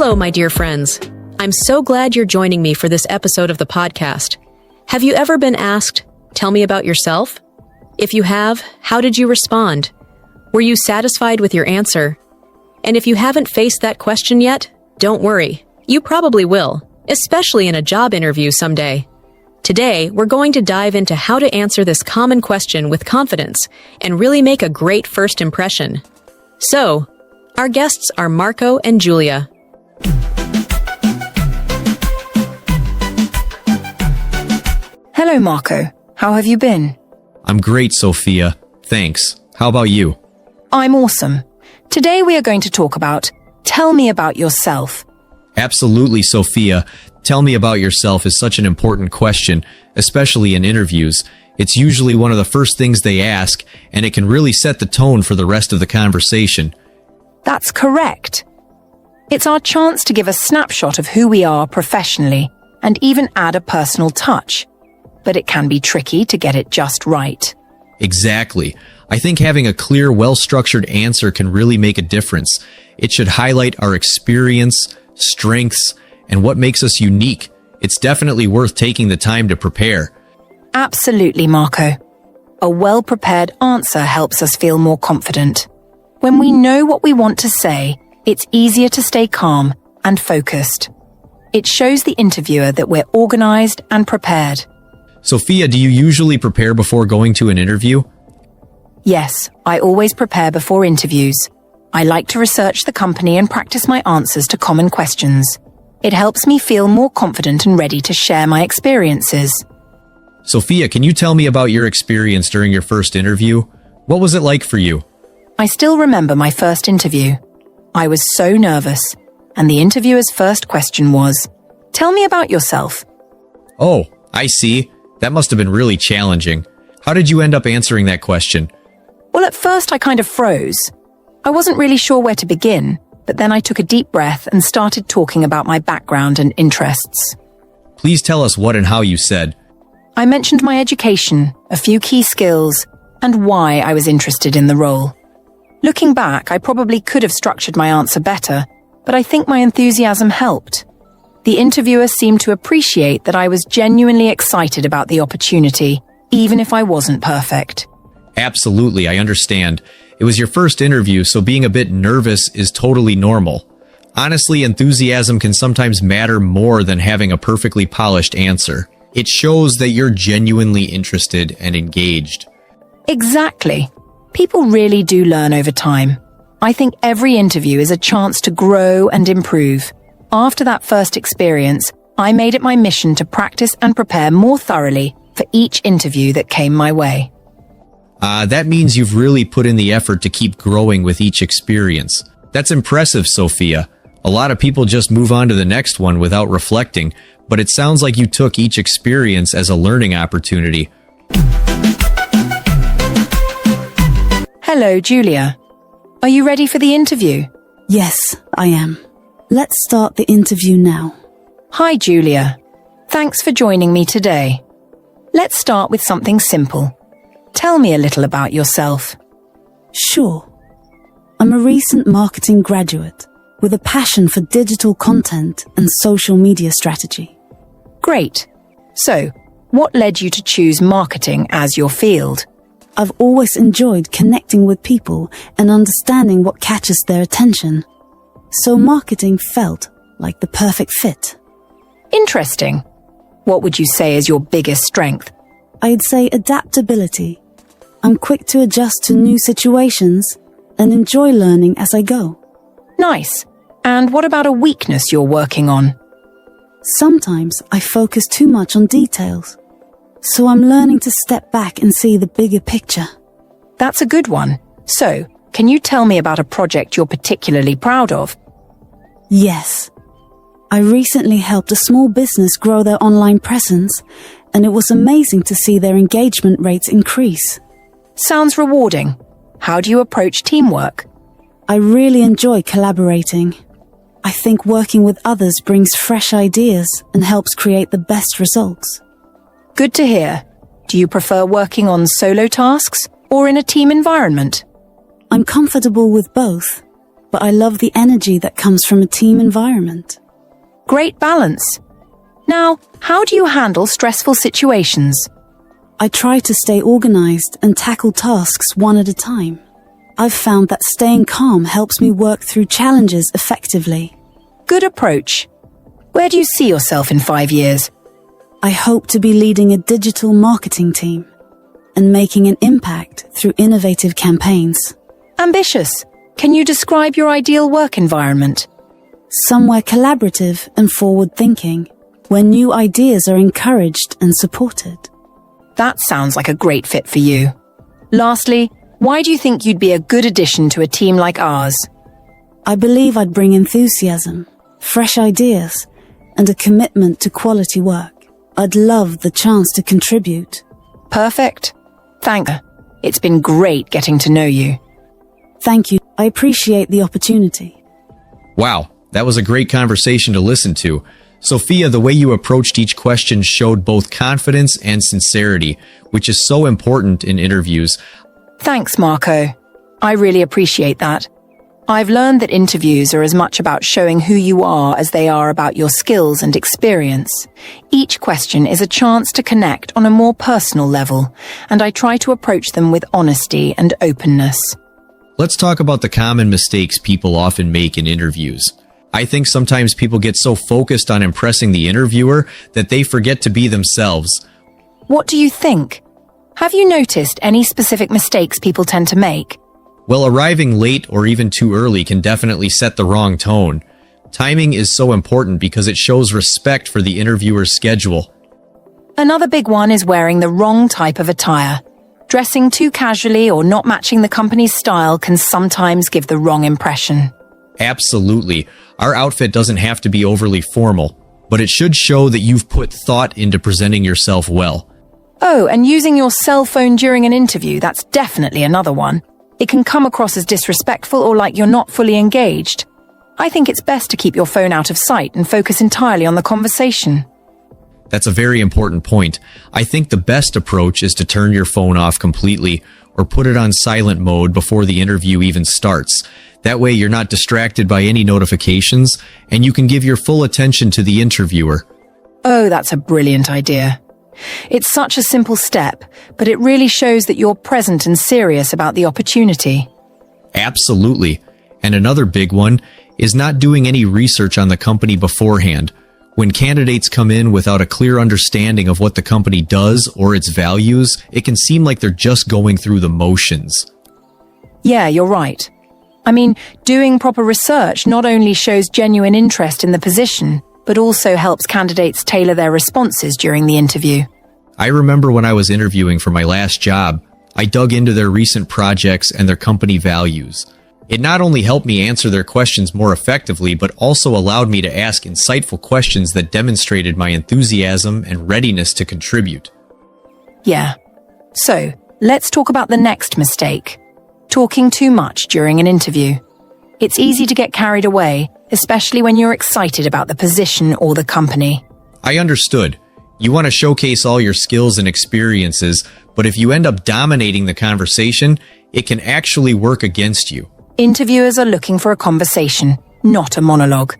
Hello, my dear friends. I'm so glad you're joining me for this episode of the podcast. Have you ever been asked, "Tell me about yourself"? If you have, how did you respond? Were you satisfied with your answer? And if you haven't faced that question yet, don't worry. You probably will, especially in a job interview someday. Today, we're going to dive into how to answer this common question with confidence and really make a great first impression. So, our guests are Marco and Julia. Hello, Marco. How have you been? I'm great, Sophia. Thanks. How about you? I'm awesome. Today we are going to talk about tell me about yourself. Absolutely, Sophia. Tell me about yourself is such an important question, especially in interviews. It's usually one of the first things they ask, and it can really set the tone for the rest of the conversation. That's correct. It's our chance to give a snapshot of who we are professionally and even add a personal touch. But it can be tricky to get it just right. Exactly. I think having a clear, well-structured answer can really make a difference. It should highlight our experience, strengths, and what makes us unique. It's definitely worth taking the time to prepare. Absolutely, Marco. A well-prepared answer helps us feel more confident. When we know what we want to say, it's easier to stay calm and focused. It shows the interviewer that we're organized and prepared. Sophia, do you usually prepare before going to an interview? Yes, I always prepare before interviews. I like to research the company and practice my answers to common questions. It helps me feel more confident and ready to share my experiences. Sophia, can you tell me about your experience during your first interview? What was it like for you? I still remember my first interview. I was so nervous, and the interviewer's first question was, "Tell me about yourself." Oh, I see. That must have been really challenging. How did you end up answering that question? Well, at first I kind of froze. I wasn't really sure where to begin, but then I took a deep breath and started talking about my background and interests. Please tell us what and how you said. I mentioned my education, a few key skills, and why I was interested in the role. Looking back, I probably could have structured my answer better, but I think my enthusiasm helped. The interviewer seemed to appreciate that I was genuinely excited about the opportunity, even if I wasn't perfect. Absolutely, I understand. It was your first interview, so being a bit nervous is totally normal. Honestly, enthusiasm can sometimes matter more than having a perfectly polished answer. It shows that you're genuinely interested and engaged. Exactly. People really do learn over time. I think every interview is a chance to grow and improve. After that first experience, I made it my mission to practice and prepare more thoroughly for each interview that came my way. That means you've really put in the effort to keep growing with each experience. That's impressive, Sophia. A lot of people just move on to the next one without reflecting, but it sounds like you took each experience as a learning opportunity. Hello, Julia. Are you ready for the interview? Yes, I am. Let's start the interview now. Hi, Julia. Thanks for joining me today. Let's start with something simple. Tell me a little about yourself. Sure. I'm a recent marketing graduate with a passion for digital content and social media strategy. Great. So, what led you to choose marketing as your field? I've always enjoyed connecting with people and understanding what catches their attention. So marketing felt like the perfect fit. Interesting. What would you say is your biggest strength? I'd say adaptability. I'm quick to adjust to new situations and enjoy learning as I go. Nice. And what about a weakness you're working on? Sometimes I focus too much on details, so I'm learning to step back and see the bigger picture. That's a good one. So, can you tell me about a project you're particularly proud of? Yes. I recently helped a small business grow their online presence, and it was amazing to see their engagement rates increase. Sounds rewarding. How do you approach teamwork? I really enjoy collaborating. I think working with others brings fresh ideas and helps create the best results. Good to hear. Do you prefer working on solo tasks or in a team environment? I'm comfortable with both. but I love the energy that comes from a team environment. Great balance. Now, how do you handle stressful situations? I try to stay organized and tackle tasks one at a time. I've found that staying calm helps me work through challenges effectively. Good approach. Where do you see yourself in 5 years? I hope to be leading a digital marketing team and making an impact through innovative campaigns. Ambitious. Can you describe your ideal work environment? Somewhere collaborative and forward-thinking, where new ideas are encouraged and supported. That sounds like a great fit for you. Lastly, why do you think you'd be a good addition to a team like ours? I believe I'd bring enthusiasm, fresh ideas, and a commitment to quality work. I'd love the chance to contribute. Perfect. Thank you. It's been great getting to know you. Thank you. I appreciate the opportunity. Wow, that was a great conversation to listen to. Sophia, the way you approached each question showed both confidence and sincerity, which is so important in interviews. Thanks, Marco. I really appreciate that. I've learned that interviews are as much about showing who you are as they are about your skills and experience. Each question is a chance to connect on a more personal level, and I try to approach them with honesty and openness. Let's talk about the common mistakes people often make in interviews. I think sometimes people get so focused on impressing the interviewer that they forget to be themselves. What do you think? Have you noticed any specific mistakes people tend to make? Well, arriving late or even too early can definitely set the wrong tone. Timing is so important because it shows respect for the interviewer's schedule. Another big one is wearing the wrong type of attire. Dressing too casually or not matching the company's style can sometimes give the wrong impression. Absolutely. Our outfit doesn't have to be overly formal, but it should show that you've put thought into presenting yourself well. Oh, and using your cell phone during an interview, that's definitely another one. It can come across as disrespectful or like you're not fully engaged. I think it's best to keep your phone out of sight and focus entirely on the conversation. That's a very important point. I think the best approach is to turn your phone off completely or put it on silent mode before the interview even starts. That way you're not distracted by any notifications and you can give your full attention to the interviewer. Oh, that's a brilliant idea. It's such a simple step, but it really shows that you're present and serious about the opportunity. Absolutely. And another big one is not doing any research on the company beforehand. When candidates come in without a clear understanding of what the company does or its values, it can seem like they're just going through the motions. Yeah, you're right. I mean, doing proper research not only shows genuine interest in the position, but also helps candidates tailor their responses during the interview. I remember when I was interviewing for my last job, I dug into their recent projects and their company values. It not only helped me answer their questions more effectively, but also allowed me to ask insightful questions that demonstrated my enthusiasm and readiness to contribute. Yeah. So, let's talk about the next mistake. Talking too much during an interview. It's easy to get carried away, especially when you're excited about the position or the company. I understood. You want to showcase all your skills and experiences, but if you end up dominating the conversation, it can actually work against you. Interviewers are looking for a conversation, not a monologue.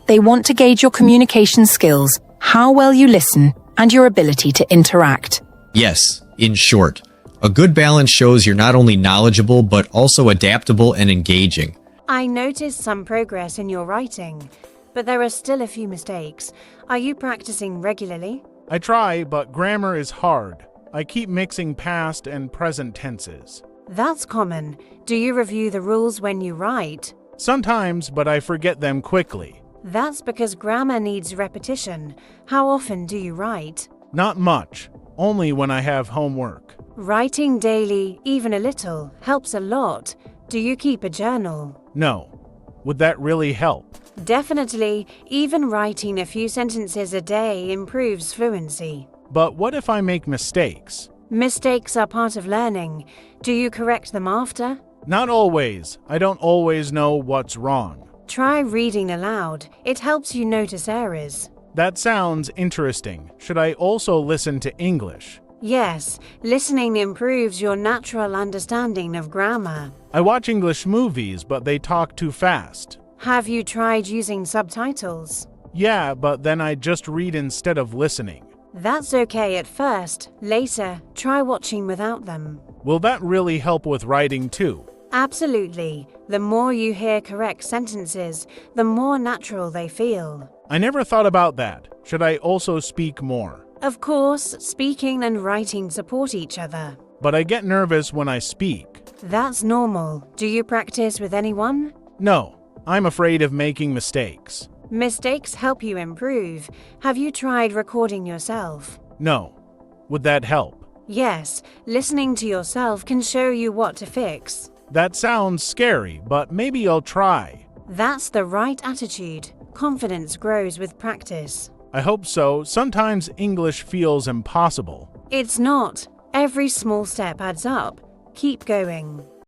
They want to gauge your communication skills, how well you listen, and your ability to interact. Yes, in short, a good balance shows you're not only knowledgeable, but also adaptable and engaging. I noticed some progress in your writing, but there are still a few mistakes. Are you practicing regularly? I try, but grammar is hard. I keep mixing past and present tenses. That's common. Do you review the rules when you write? Sometimes, but I forget them quickly. That's because grammar needs repetition. How often do you write? Not much, only when I have homework. Writing daily, even a little, helps a lot. Do you keep a journal? No. Would that really help? Definitely. Even writing a few sentences a day improves fluency. But what if I make mistakes? Mistakes are part of learning. Do you correct them after? Not always. I don't always know what's wrong. Try reading aloud. It helps you notice errors. That sounds interesting. Should I also listen to English? Yes, listening improves your natural understanding of grammar. I watch English movies, but they talk too fast. Have you tried using subtitles? Yeah, but then I just read instead of listening. That's okay at first. Later, try watching without them. Will that really help with writing too? Absolutely. The more you hear correct sentences, the more natural they feel. I never thought about that. Should I also speak more? Of course, speaking and writing support each other. But I get nervous when I speak. That's normal. Do you practice with anyone? No, I'm afraid of making mistakes. Mistakes help you improve. Have you tried recording yourself? No. Would that help? Yes, listening to yourself can show you what to fix. That sounds scary, but maybe I'll try. That's the right attitude. Confidence grows with practice. I hope so. Sometimes English feels impossible. It's not. Every small step adds up. Keep going.